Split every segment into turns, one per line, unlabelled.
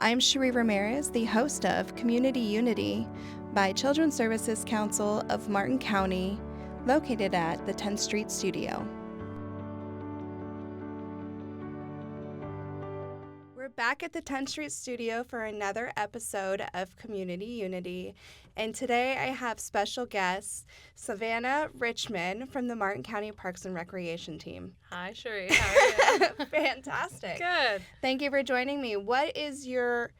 I'm Cheree Ramirez, the host of Community Unity by Children's Services Council of Martin County, located at the 10th Street Studio. We're back at the 10th Street Studio for another episode of Community Unity, and today I have special guest Savannah Richmond from the Martin County Parks and Recreation team.
Hi, Cheree. How are you?
Fantastic.
Good.
Thank you for joining me. What is your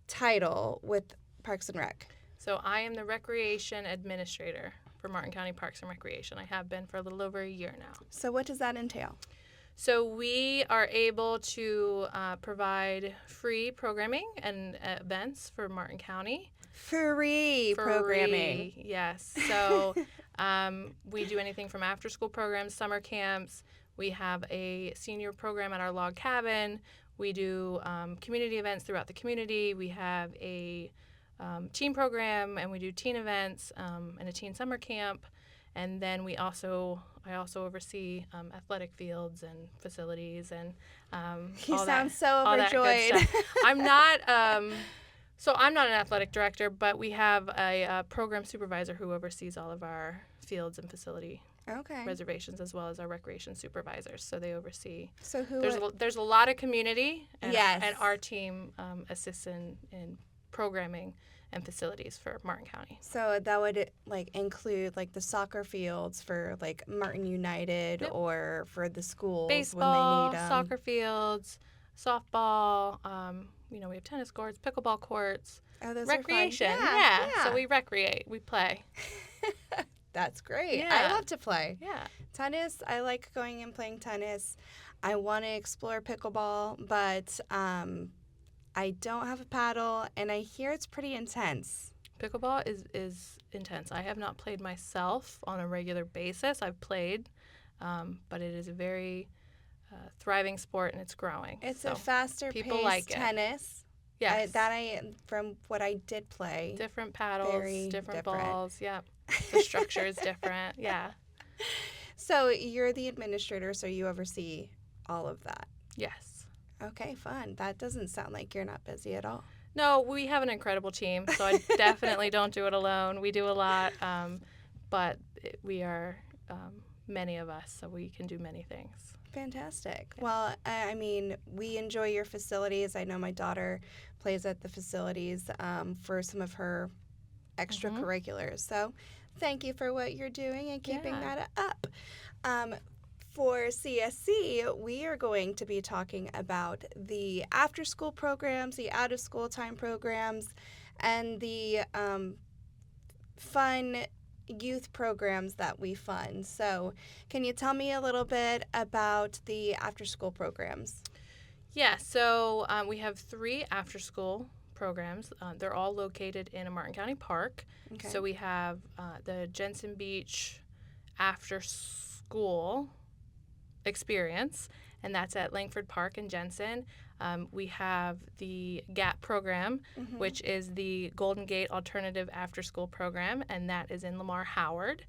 title with Parks and Rec?
So I am the Recreation Administrator for Martin County Parks and Recreation. I have been for a little over a year now.
So what does that entail?
So we are able to provide free programming and events for Martin County.
Free programming.
Yes. So we do anything from after-school programs, summer camps. We have a senior program at our log cabin. We do community events throughout the community. We have a teen program, and we do teen events and a teen summer camp. And then I also oversee athletic fields and facilities and
You
all
sound
that,
so
all that good
overjoyed.
stuff. I'm not. So I'm not an athletic director, but we have a program supervisor who oversees all of our fields and facility reservations, as well as our recreation supervisors. So they oversee.
So
There's a lot of community, and,
Yes.
and our team assists in programming and facilities for Martin County.
So that would include the soccer fields for Martin United,
Yep.
or for the schools
Baseball,
when they need
soccer fields, softball. We have tennis courts, pickleball courts,
Oh, those
recreation.
Are fun. Yeah.
So we recreate, we play.
That's great.
Yeah.
I love to play.
Yeah.
Tennis, I like going and playing tennis. I want to explore pickleball, but I don't have a paddle, and I hear it's pretty intense.
Pickleball is intense. I have not played myself on a regular basis. I've played, but it is a very thriving sport, and it's growing.
It's
So
a faster
people
paced
like it.
tennis.
Yes.
From what I did play.
Different paddles,
Very
different
different.
balls. Yeah. The structure is different. Yeah.
So you're the administrator, so you oversee all of that.
Yes.
Okay, fun. That doesn't sound like you're not busy at all.
No, we have an incredible team, so I definitely don't do it alone. We do a lot, but we are many of us, so we can do many things.
Fantastic. Well, I mean, we enjoy your facilities. I know my daughter plays at the facilities for some of her extracurriculars. So thank you for what you're doing and keeping that up. For CSC, we are going to be talking about the after-school programs, the out-of-school time programs, and the fun youth programs that we fund. So can you tell me a little bit about the after-school programs?
Yeah, so we have 3 after-school programs. They're all located in a Martin County park.
Okay.
So we have the Jensen Beach after-school experience, and that's at Langford Park in Jensen. We have the GAP program, which is the Golden Gate Alternative After School Program, and that is in Lamar Howard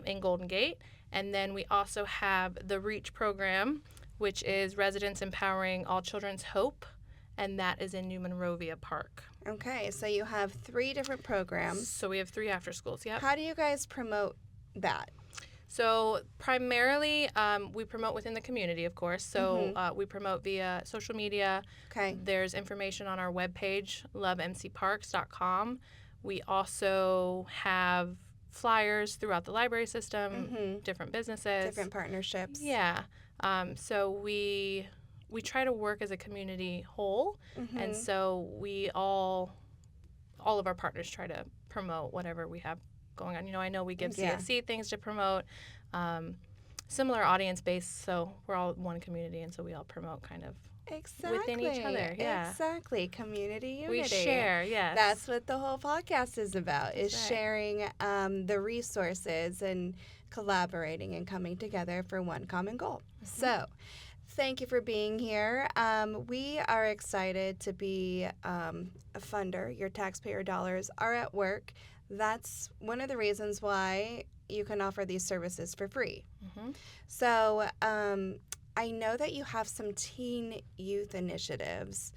in Golden Gate. And then we also have the REACH program, which is Residents Empowering All Children's Hope, and that is in New Monrovia Park.
Okay, so you have 3 different programs.
So we have 3 after schools, yep.
How do you guys promote that?
So primarily, we promote within the community, of course. So we promote via social media.
Okay.
There's information on our webpage, lovemcparks.com. We also have flyers throughout the library system, different businesses.
Different partnerships.
Yeah. So we try to work as a community whole, and so we all of our partners try to promote whatever we have going on. I know we give CSC things to promote, similar audience base, so we're all one community, and so we all promote kind of within each other. Yeah,
exactly. Community unity.
we share. Yes,
That's what the whole podcast is about, is
right.
sharing the resources and collaborating and coming together for one common goal. So thank you for being here. We are excited to be a funder. Your taxpayer dollars are at work. That's one of the reasons why you can offer these services for free. So I know that you have some teen youth initiatives.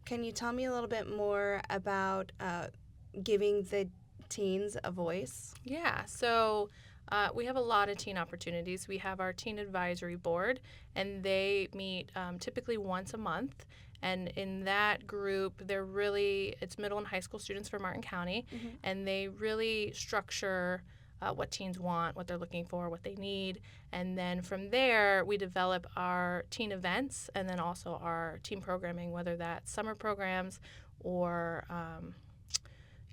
can you tell me a little bit more about giving the teens a voice?
Yeah, so we have a lot of teen opportunities. We have our teen advisory board, and they meet typically once a month. And in that group, it's middle and high school students from Martin County, and they really structure what teens want, what they're looking for, what they need. And then from there, we develop our teen events and then also our teen programming, whether that's summer programs or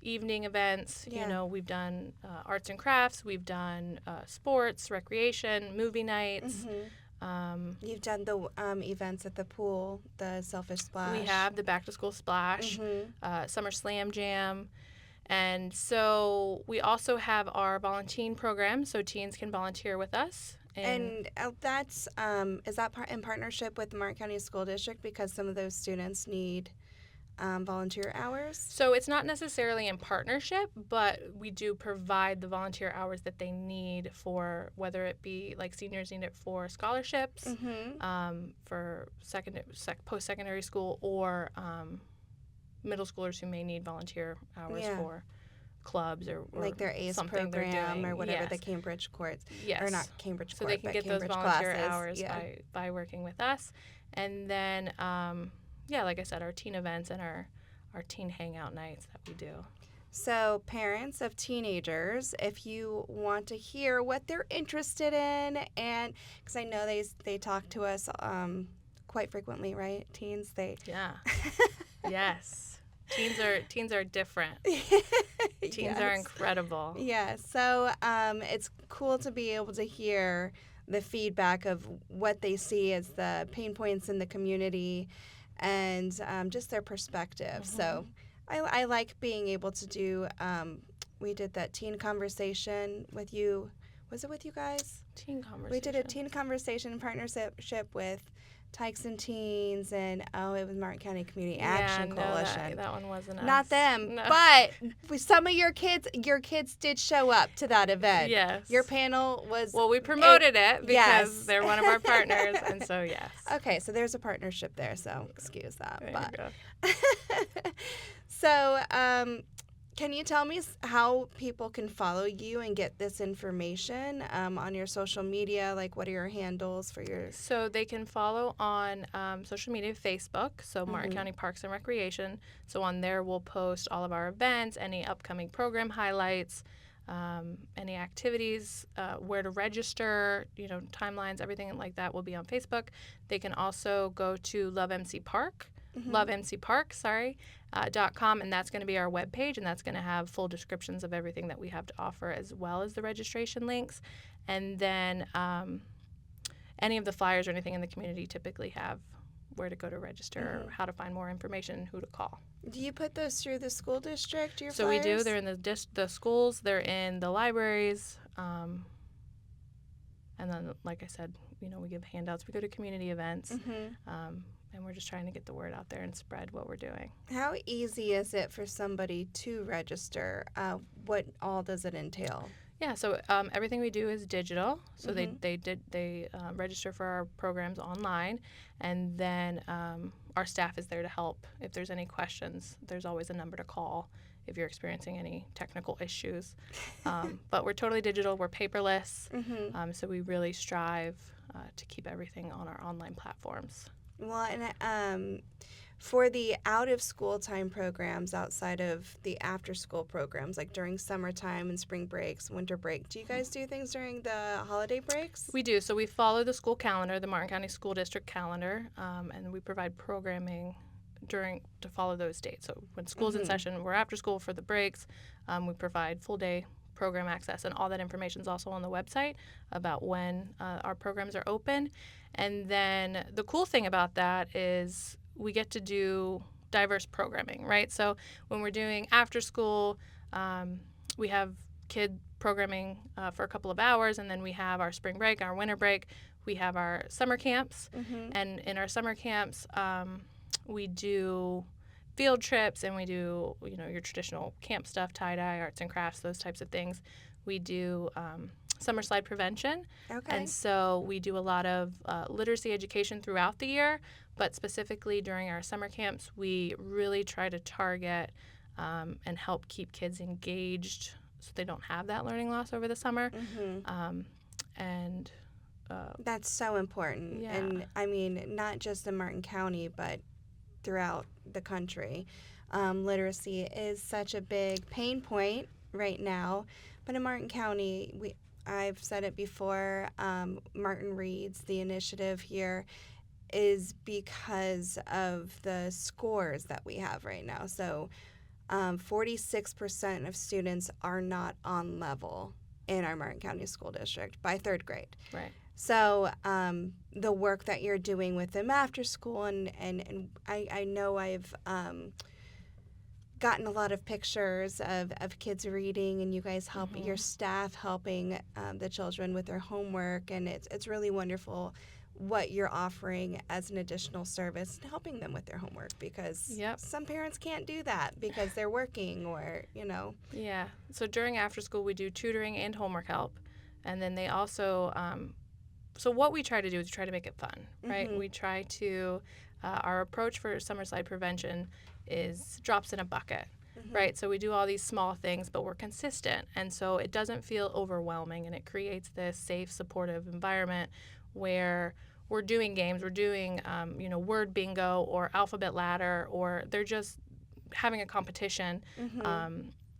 evening events.
Yeah.
You know, we've done arts and crafts, we've done sports, recreation, movie nights.
You've done the events at the pool, the Selfish Splash.
We have the Back to School Splash, Summer Slam Jam. And so we also have our volunteering program, so teens can volunteer with us.
And that's is that in partnership with the Martin County School District, because some of those students need volunteer hours?
So it's not necessarily in partnership, but we do provide the volunteer hours that they need for, whether it be like seniors need it for scholarships, for post-secondary school, or middle schoolers who may need volunteer hours for clubs or
like their ACE
something
program or whatever,
yes.
the Cambridge courts.
Yes.
Or not Cambridge
so
court,
they can
but
get
Cambridge
those volunteer
classes.
hours by working with us. And then, like I said, our teen events and our teen hangout nights that we do.
So parents of teenagers, if you want to hear what they're interested in, and because I know they talk to us quite frequently, right? Teens,
Yeah. Yes. Teens are different. Teens are incredible.
Yeah. So it's cool to be able to hear the feedback of what they see as the pain points in the community and just their perspective. So I like being able to do, we did that teen conversation with you. Was it with you guys?
Teen conversation.
We did a teen conversation partnership with Tykeson Teens, and it was Martin County Community Action Coalition.
That one wasn't us.
Not them,
No.
but some of your kids did show up to that event.
Yes.
Your panel was.
Well, we promoted it because
yes.
they're one of our partners, and so yes.
Okay, so there's a partnership there, so excuse that.
There you go.
So, can you tell me how people can follow you and get this information on your social media? Like, what are your handles for your...
So they can follow on social media, Facebook, so Martin County Parks and Recreation. So on there we'll post all of our events, any upcoming program highlights, any activities, where to register, timelines, everything like that will be on Facebook. They can also go to lovemcpark.com, and that's going to be our webpage, and that's going to have full descriptions of everything that we have to offer as well as the registration links. And then any of the flyers or anything in the community typically have where to go to register, how to find more information, who to call.
Do you put those through the school district, your
So
flyers?
we do. They're in the schools, they're in the libraries, and then, like I said, we give handouts. We go to community events. And we're just trying to get the word out there and spread what we're doing.
How easy is it for somebody to register? What all does it entail?
Yeah, so everything we do is digital. So they register for our programs online, and then our staff is there to help if there's any questions. There's always a number to call if you're experiencing any technical issues. But we're totally digital. We're paperless. So we really strive to keep everything on our online platforms.
Well, and for the out-of-school time programs outside of the after-school programs, like during summertime and spring breaks, winter break, do you guys do things during the holiday breaks?
We do. So we follow the school calendar, the Martin County School District calendar, and we provide programming to follow those dates. So when school's in session, we're after school for the breaks. We provide full-day program access, and all that information is also on the website about when our programs are open. And then the cool thing about that is we get to do diverse programming, right? So when we're doing after school, we have kid programming for a couple of hours, and then we have our spring break, our winter break. We have our summer camps, and in our summer camps, we do field trips, and we do your traditional camp stuff, tie-dye, arts and crafts, those types of things. We do summer slide prevention.
Okay.
And so we do a lot of literacy education throughout the year, but specifically during our summer camps, we really try to target and help keep kids engaged so they don't have that learning loss over the summer. And
That's so important.
Yeah.
And I mean, not just in Martin County, but throughout the country. Literacy is such a big pain point right now. But in Martin County, I've said it before, Martin Reed's, the initiative here, is because of the scores that we have right now. So 46% of students are not on level in our Martin County School District by third grade.
Right.
So the work that you're doing with them after school, and I know I've gotten a lot of pictures of kids reading, and you guys help your staff helping the children with their homework, and it's really wonderful what you're offering as an additional service and helping them with their homework, because some parents can't do that because they're working or,
Yeah. So during after school, we do tutoring and homework help. And then they also, so what we try to do is try to make it fun, right? We try to, our approach for summer slide prevention is drops in a bucket, right? So we do all these small things, but we're consistent. And so it doesn't feel overwhelming, and it creates this safe, supportive environment where we're doing games, we're doing, word bingo or alphabet ladder, or they're just having a competition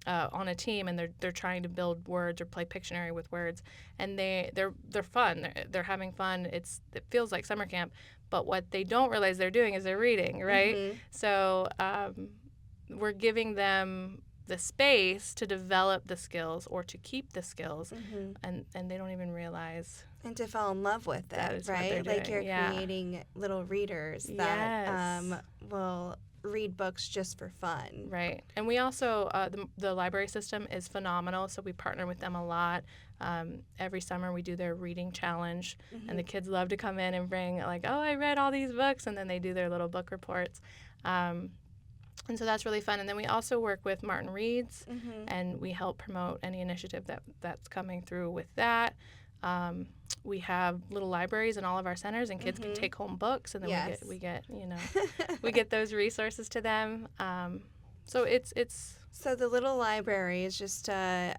on a team, and they're trying to build words or play Pictionary with words, and they're fun. They're having fun. It feels like summer camp, but what they don't realize they're doing is they're reading, right? So we're giving them the space to develop the skills or to keep the skills, and they don't even realize.
And to fall in love with it, right? Like you're creating little readers that will read books just for fun.
Right. And we also, the library system is phenomenal, so we partner with them a lot. Every summer we do their reading challenge, and the kids love to come in and bring, like, oh, I read all these books, and then they do their little book reports. And so that's really fun. And then we also work with Martin Reed's, and we help promote any initiative that's coming through with that. We have little libraries in all of our centers, and kids can take home books, and then we get we get those resources to them. So it's
so the little libraries, just to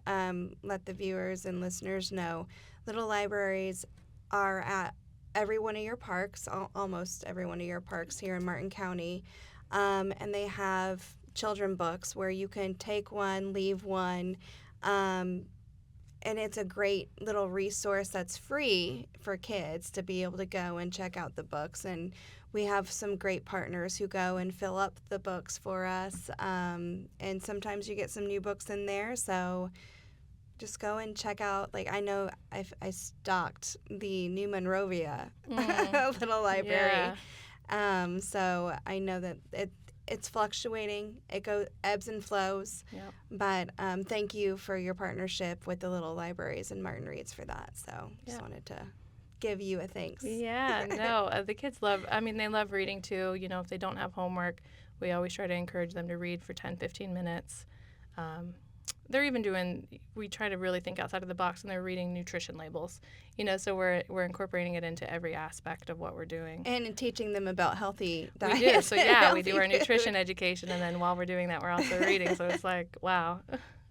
let the viewers and listeners know, little libraries are at every one of your parks, almost every one of your parks here in Martin County, and they have children books where you can take one, leave one. And it's a great little resource that's free for kids to be able to go and check out the books. And we have some great partners who go and fill up the books for us. And sometimes you get some new books in there. So just go and check out. Like, I know I stocked the New Monrovia little library. Yeah. So I know that it's fluctuating. It ebbs and flows. Yep. But thank you for your partnership with the little libraries and Martin Reed's for that. So just wanted to give you a thanks.
Yeah, no, the kids they love reading too. If they don't have homework, we always try to encourage them to read for 10, 15 minutes. They're even we try to really think outside of the box, and they're reading nutrition labels, so we're incorporating it into every aspect of what we're doing.
And teaching them about healthy diets.
We do, so we do our nutrition education, and then while we're doing that, we're also reading, so it's like, wow,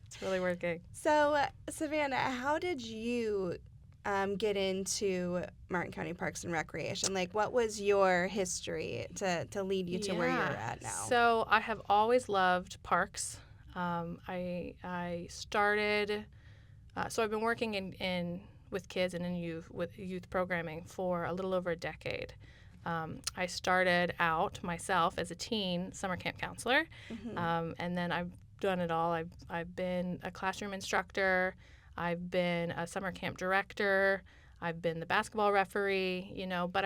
it's really working.
So, Savannah, how did you get into Martin County Parks and Recreation? Like, what was your history to lead you to where you're at now?
So I have always loved parks. I started, so I've been working with kids and in youth programming for a little over a decade. I started out myself as a teen summer camp counselor, and then I've done it all. I've been a classroom instructor, I've been a summer camp director, I've been the basketball referee, but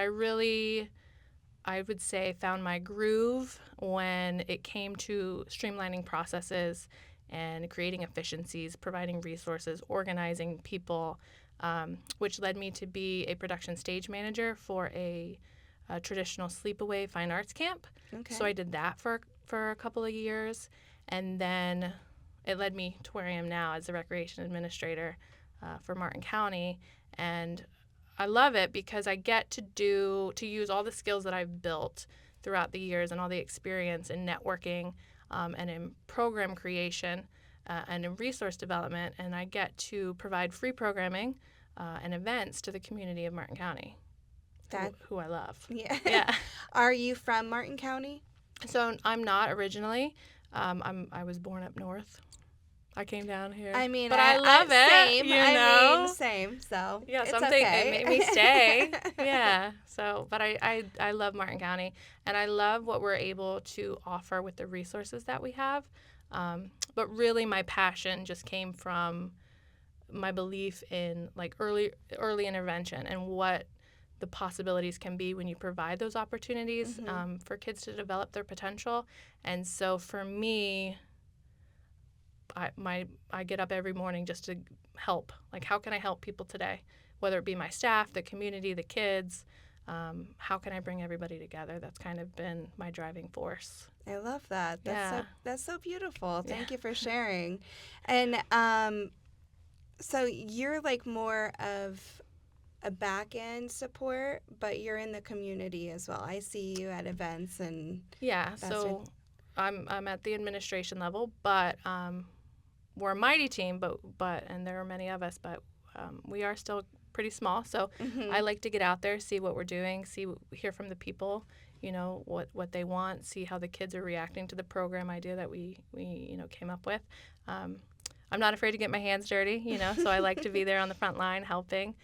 I would say found my groove when it came to streamlining processes and creating efficiencies, providing resources, organizing people, which led me to be a production stage manager for a traditional sleepaway fine arts camp. Okay. So I did that for a couple of years, and then it led me to where I am now as a recreation administrator. for Martin County, and I love it because I get to use all the skills that I've built throughout the years and all the experience in networking and in program creation and in resource development, and I get to provide free programming and events to the community of Martin County, who I love.
Yeah.
Yeah.
Are you from Martin County?
So I'm not originally. I was born up north. I came down here.
I mean,
but I love it.
Same.
You know?
Same. So
Yeah,
it's
something
okay.
it made me stay. Yeah. So, but I love Martin County, and I love what we're able to offer with the resources that we have. But really, my passion just came from my belief in like early intervention and what the possibilities can be when you provide those opportunities for kids to develop their potential. And so for me, I get up every morning just to help. Like, how can I help people today? Whether it be my staff, the community, the kids, how can I bring everybody together? That's kind of been my driving force.
I love that. That's so beautiful. Thank you for sharing. And so you're like more of a back end support, but you're in the community as well. I see you at events and
so I'm at the administration level, but we're a mighty team, but and there are many of us, but we are still pretty small. So I like to get out there, see what we're doing, hear from the people, what they want, see how the kids are reacting to the program idea that we came up with. I'm not afraid to get my hands dirty, so I like to be there on the front line helping.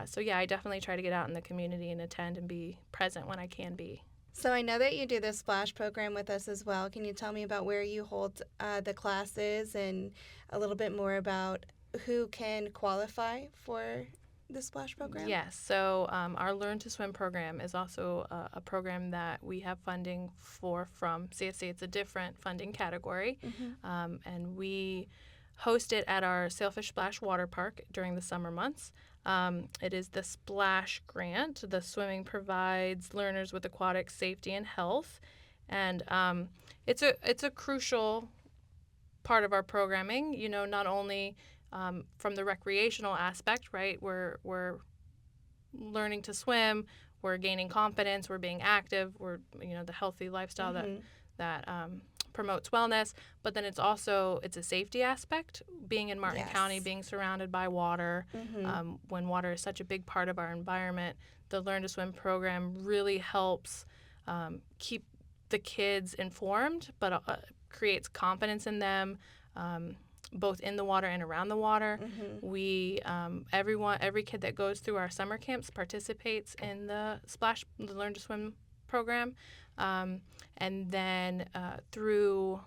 So I definitely try to get out in the community and attend and be present when I can be.
So I know that you do the Splash program with us as well. Can you tell me about where you hold the classes and a little bit more about who can qualify for the Splash program?
Yes. So our Learn to Swim program is also a program that we have funding from CSC. It's a different funding category, and we host it at our Sailfish Splash Water Park during the summer months. It is the Splash Grant. The swimming provides learners with aquatic safety and health, and it's a crucial part of our programming. Not only from the recreational aspect, right? We're learning to swim. We're gaining confidence. We're being active. We're the healthy lifestyle that promotes wellness, but then it's a safety aspect. Being in Martin County, being surrounded by water, when water is such a big part of our environment, the Learn to Swim program really helps keep the kids informed, but creates confidence in them, both in the water and around the water. We every kid that goes through our summer camps participates in the Learn to Swim program. And then through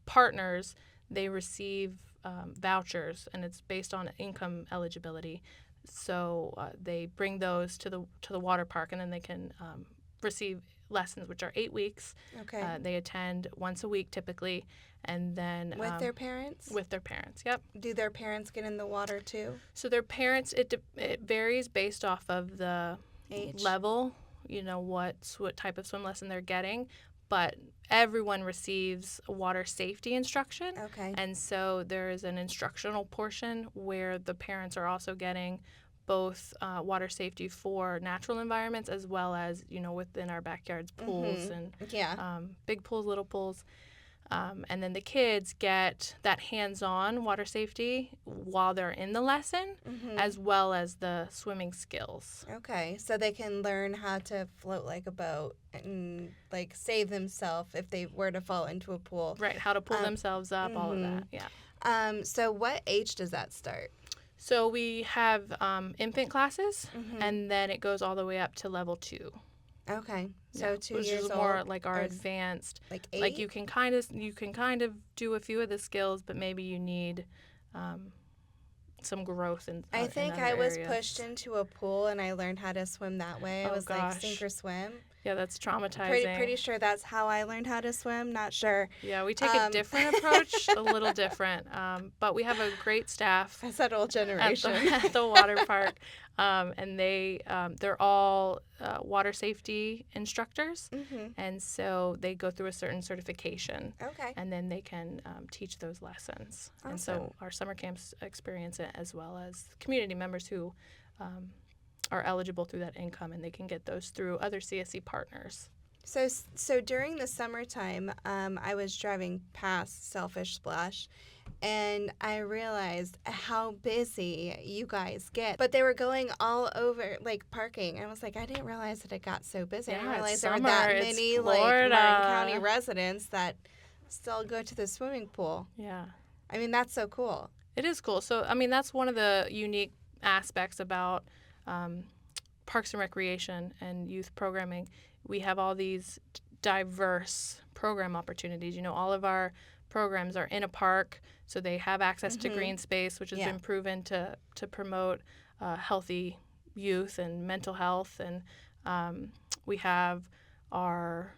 partners, they receive vouchers, and it's based on income eligibility. So they bring those to the water park, and then they can receive lessons, which are 8 weeks.
Okay.
They attend once a week typically, and then
with their parents.
With their parents, yep.
Do their parents get in the water too?
So their parents, it varies based off of the
age
level. What type of swim lesson they're getting, but everyone receives water safety instruction.
Okay.
And so there is an instructional portion where the parents are also getting both water safety for natural environments as well as, within our backyards, pools and big pools, little pools. And then the kids get that hands-on water safety while they're in the lesson, as well as the swimming skills.
Okay, so they can learn how to float like a boat and like save themselves if they were to fall into a pool.
Right, how to pull themselves up, all of that, yeah.
So what age does that start?
So we have infant classes, and then it goes all the way up to level 2.
Okay, so 2 years old,
which is more like our advanced.
Like 8.
Like you can kind of do a few of the skills, but maybe you need some growth in.
I think I was pushed into a pool and I learned how to swim that way. I was like sink or swim.
Yeah, that's traumatizing.
Pretty sure that's how I learned how to swim. Not sure.
Yeah, we take a different approach, a little different. But we have a great staff
That's that old generation.
at the water park, and they're all water safety instructors, and so they go through a certain certification,
Okay.
and then they can teach those lessons.
Awesome.
And so our summer camps experience it, as well as community members who are eligible through that income, and they can get those through other CSC partners.
So during the summertime, I was driving past Selfish Splash, and I realized how busy you guys get. But they were going all over, like, parking. I was like, I didn't realize that it got so busy. I didn't realize there were that many, like, Martin County residents that still go to the swimming pool.
Yeah.
I mean, that's so cool.
It is cool. So, I mean, that's one of the unique aspects about Parks and Recreation and youth programming. We have all these diverse program opportunities. You know, all of our programs are in a park, so they have access to green space, which has been proven to promote healthy youth and mental health. And we have our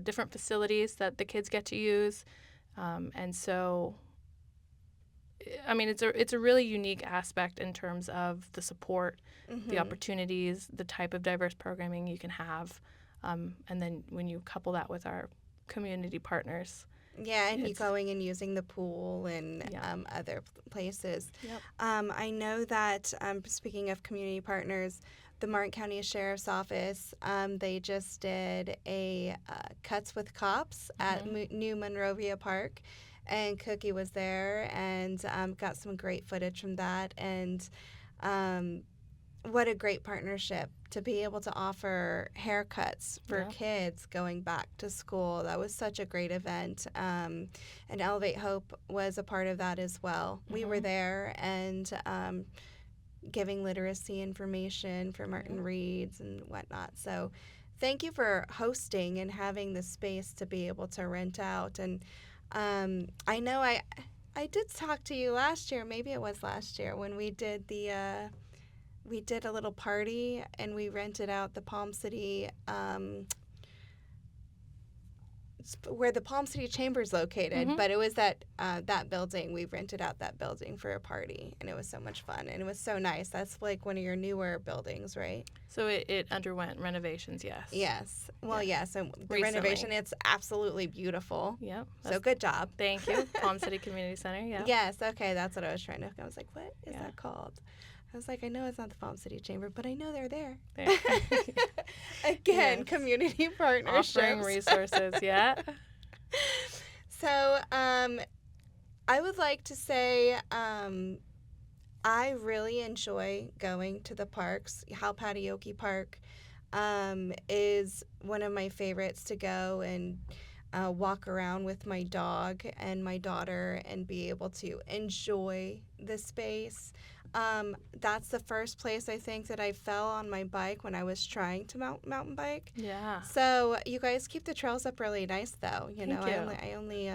different facilities that the kids get to use. And so, I mean, it's a really unique aspect in terms of the support, the opportunities, the type of diverse programming you can have, and then when you couple that with our community partners.
Yeah, and you going and using the pool and other places.
Yep.
I know that, speaking of community partners, the Martin County Sheriff's Office, they just did a Cuts with Cops at New Monrovia Park. And Cookie was there and got some great footage from that. And what a great partnership to be able to offer haircuts for kids going back to school. That was such a great event. And Elevate Hope was a part of that as well. We were there and giving literacy information for Martin Reeds and whatnot. So thank you for hosting and having the space to be able to rent out. And I know I did talk to you last year. Maybe it was last year when we did we did a little party and we rented out the Palm City, where the Palm City Chamber is located. But it was that building. We rented out that building for a party, and it was so much fun, and it was so nice. That's like one of your newer buildings, right?
So it underwent renovations, yes.
Yes. Well, so the
Recently.
renovation, it's absolutely beautiful.
Yep.
So good job.
Thank you. Palm City Community Center, yeah.
Yes, okay, that's what I was trying to. I was like, what is that called? I was like, I know it's not the Palm City Chamber, but I know they're there. Again, community partnerships.
Offering resources, yeah.
So, I would like to say I really enjoy going to the parks. Halpatioke Park is one of my favorites to go and walk around with my dog and my daughter and be able to enjoy the space. That's the first place I think that I fell on my bike when I was trying to mountain bike.
Yeah.
So you guys keep the trails up really nice, though.
Thank you.
I only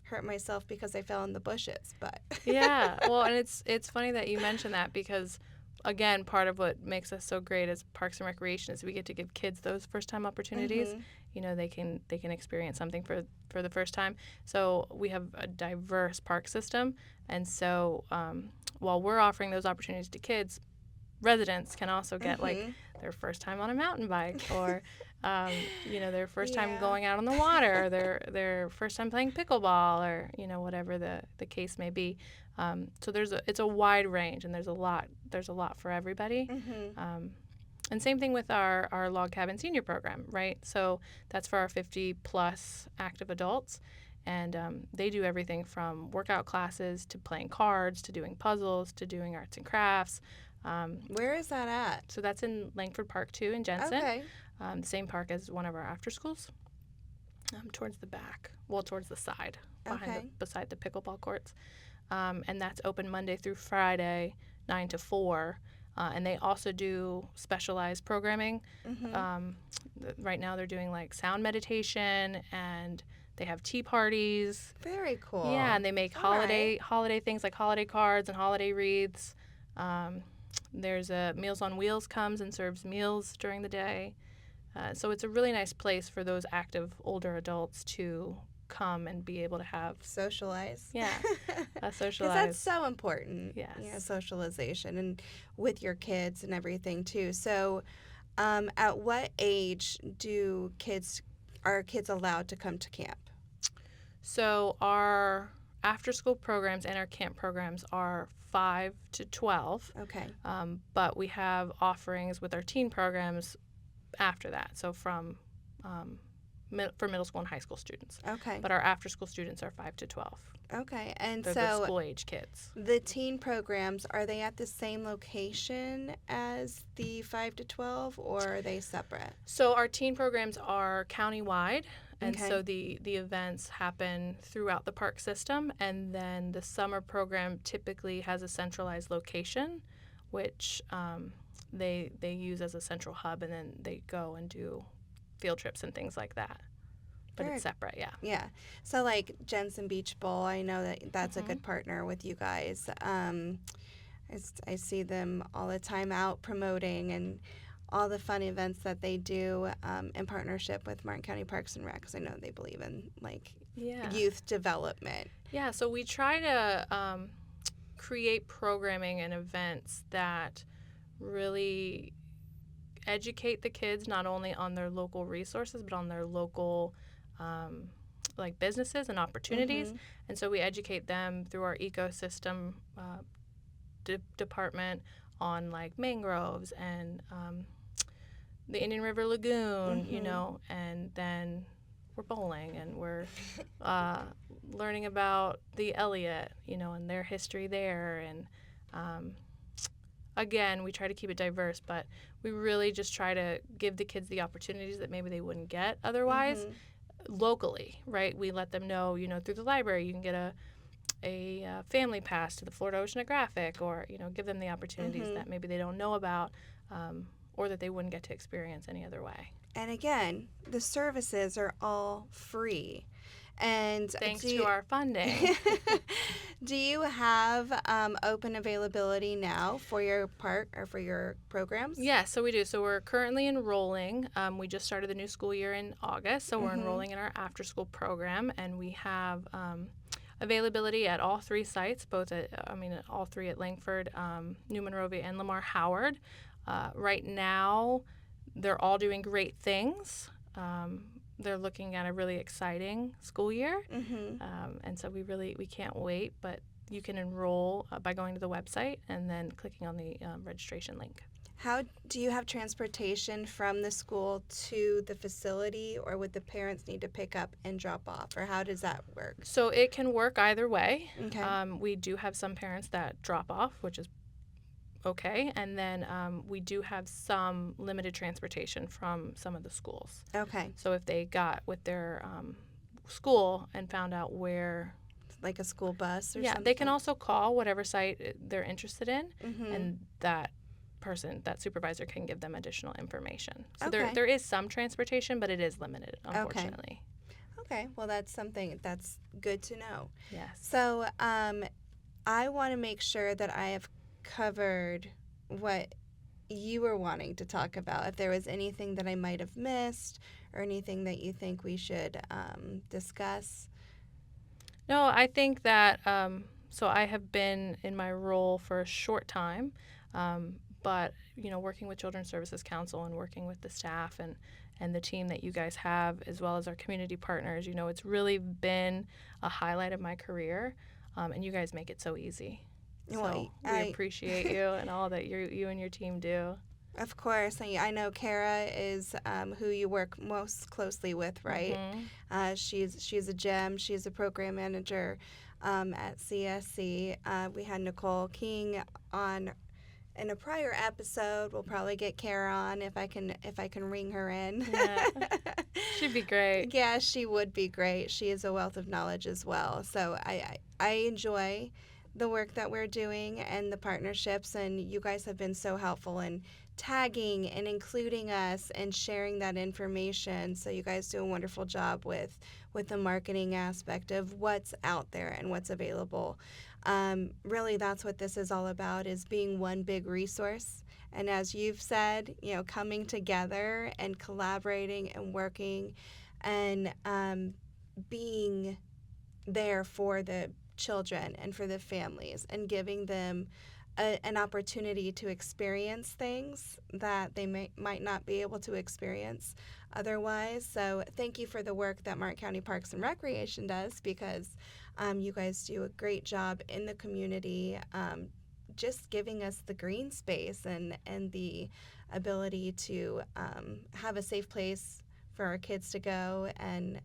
hurt myself because I fell in the bushes, but
Yeah. Well, and it's funny that you mentioned that because, again, part of what makes us so great as Parks and Recreation is we get to give kids those first time opportunities. You know, they can experience something for the first time. So we have a diverse park system, and so while we're offering those opportunities to kids, residents can also get like their first time on a mountain bike, or their first time going out on the water, or their first time playing pickleball, or whatever the case may be. So it's a wide range, and there's a lot for everybody. And same thing with our log cabin senior program, right? So that's for our 50 plus active adults. And they do everything from workout classes to playing cards to doing puzzles to doing arts and crafts.
Where is that at?
So that's in Langford Park, too, in Jensen.
Okay.
The same park as one of our after schools. Towards the back. Well, towards the side, beside the pickleball courts. And that's open Monday through Friday, 9 to 4. And they also do specialized programming. Right now they're doing like sound meditation, and they have tea parties.
Very cool.
Yeah, and they make holiday things like holiday cards and holiday wreaths. There's a Meals on Wheels comes and serves meals during the day. So it's a really nice place for those active older adults to come and be able to have
Socialize.
Yeah,
Because
socialize.
that's so important.
Yes.
Socialization and with your kids and everything too. So, at what age are kids allowed to come to camp?
So our after school programs and our camp programs are 5 to 12.
Okay.
But we have offerings with our teen programs after that. So from for middle school and high school students.
Okay.
But our after school students are 5 to 12.
Okay. And
They're the
so
school age kids.
the teen programs, are they at the same location as the 5 to 12 or are they separate?
So our teen programs are countywide, and
Okay.
so the events happen throughout the park system, and then the summer program typically has a centralized location, which they use as a central hub, and then they go and do field trips and things like that. But
Very
it's separate, yeah.
Yeah. So like Jensen Beach Bowl, I know that's a good partner with you guys. I see them all the time out promoting and all the fun events that they do in partnership with Martin County Parks and Rec, because I know they believe in youth development.
Yeah, so we try to create programming and events that really educate the kids not only on their local resources but on their local businesses and opportunities.
Mm-hmm.
And so we educate them through our ecosystem department on mangroves and the Indian River Lagoon,
Mm-hmm.
and then we're bowling and we're learning about the Elliott, and their history there. And again, we try to keep it diverse, but we really just try to give the kids the opportunities that maybe they wouldn't get otherwise locally, right? We let them know, through the library you can get a family pass to the Florida Oceanographic, or, give them the opportunities that maybe they don't know about or that they wouldn't get to experience any other way.
And again, the services are all free. And
thanks to our funding.
Do you have open availability now for your park or for your programs?
Yeah, so we do. So we're currently enrolling. We just started the new school year in August, so we're enrolling in our after-school program, and we have availability at all three sites, all three at Langford, New Monrovia, and Lamar Howard. Right now, they're all doing great things. They're looking at a really exciting school year, and so we can't wait. But you can enroll by going to the website and then clicking on the registration link.
How do you have transportation from the school to the facility, or would the parents need to pick up and drop off, or how does that work?
So it can work either way.
Okay.
We do have some parents that drop off, which is okay, and then we do have some limited transportation from some of the schools.
Okay.
So if they got with their school and found out where,
like a school bus or
yeah,
something?
they can also call whatever site they're interested in,
Mm-hmm.
and that supervisor can give them additional information. So
Okay.
there is some transportation, but it is limited, unfortunately.
Okay. Well, that's something that's good to know.
Yes.
So I want to make sure that I have covered what you were wanting to talk about. If there was anything that I might have missed or anything that you think we should discuss.
No, I think that, so I have been in my role for a short time, but, working with Children's Services Council and working with the staff and the team that you guys have, as well as our community partners, it's really been a highlight of my career, and you guys make it so easy. So we appreciate you and all that you and your team do.
Of course. I know Kara is who you work most closely with, right?
Mm-hmm.
She's a gem. She's a program manager at CSC. We had Nicole King on in a prior episode. We'll probably get Kara on if I can ring her in.
Yeah. She'd be great.
Yeah, she would be great. She is a wealth of knowledge as well. So I enjoy the work that we're doing and the partnerships, and you guys have been so helpful in tagging and including us and sharing that information. So you guys do a wonderful job with the marketing aspect of what's out there and what's available. Really, that's what this is all about, is being one big resource. And as you've said, coming together and collaborating and working and being there for the children and for the families and giving them an opportunity to experience things that they might not be able to experience otherwise. So thank you for the work that Martin County Parks and Recreation does, because you guys do a great job in the community, just giving us the green space and the ability to have a safe place for our kids to go, and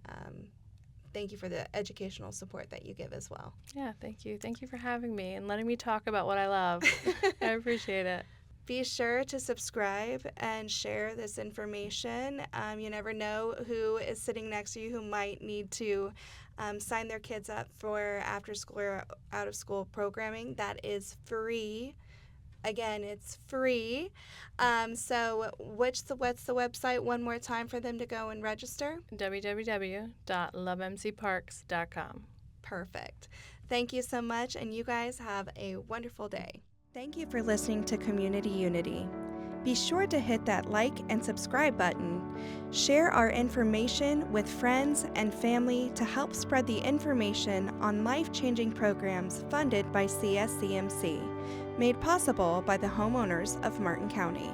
thank you for the educational support that you give as well.
Yeah, thank you. Thank you for having me and letting me talk about what I love. I appreciate it.
Be sure to subscribe and share this information. You never know who is sitting next to you who might need to sign their kids up for after school or out of school programming. That is free. Again, it's free. So what's the website one more time for them to go and register?
www.lovemcparks.com.
Perfect. Thank you so much, and you guys have a wonderful day. Thank you for listening to Community Unity. Be sure to hit that like and subscribe button. Share our information with friends and family to help spread the information on life-changing programs funded by CSCMC, made possible by the homeowners of Martin County.